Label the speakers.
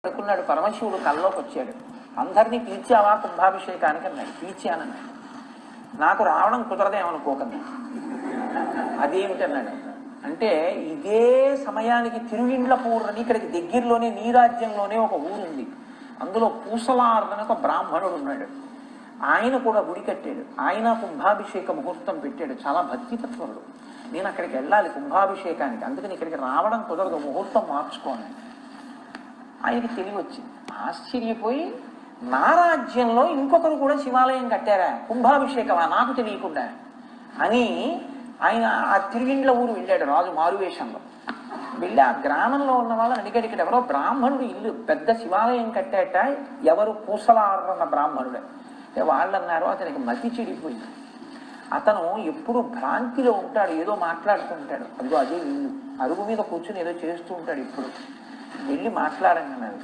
Speaker 1: అనుకున్నాడు. పరమశివుడు కల్లోకి వచ్చాడు. అందరినీ పిలిచావా కుంభాభిషేకానికి అన్నాడు. పిలిచానన్నాడు. నాకు రావడం కుదరదేమనుకోకన్నా. అదేమిటన్నాడు. అంటే ఇదే సమయానికి తిరువిండ్లపూర్ణని ఇక్కడికి దగ్గరలోనే నీరాజ్యంలోనే ఒక ఊరుంది. అందులో పూసలార్దని ఒక బ్రాహ్మణుడు ఉన్నాడు. ఆయన కూడా గుడి కట్టాడు. ఆయన కుంభాభిషేక ముహూర్తం పెట్టాడు. చాలా భక్తితత్వరుడు. నేను అక్కడికి వెళ్ళాలి కుంభాభిషేకానికి, అందుకని ఇక్కడికి రావడం కుదరదు, ముహూర్తం మార్చుకోండి. ఆయనకి తెలివి వచ్చింది. ఆశ్చర్యపోయి నా రాజ్యంలో ఇంకొకరు కూడా శివాలయం కట్టారా, కుంభాభిషేకమా నాకు తెలియకుండా అని ఆయన ఆ తిరువిండ్ల ఊరు వెళ్ళాడు రాజు మారువేషంలో. వెళ్ళి ఆ గ్రామంలో ఉన్న వాళ్ళని అడిగాడు. ఇక్కడ ఎవరో బ్రాహ్మణుడు ఇల్లు పెద్ద శివాలయం కట్టాట, ఎవరు పూసలారన్న బ్రాహ్మణుడే. వాళ్ళు అన్నారు అతనికి మతి చెడిపోయింది, అతను ఎప్పుడు భ్రాంతిలో ఉంటాడు, ఏదో మాట్లాడుతూ ఉంటాడు. అదిగో అదే ఇల్లు, అరుగు మీద కూర్చుని ఏదో చేస్తూ ఉంటాడు. ఇప్పుడు వెళ్ళి మాట్లాడండి అన్నారు.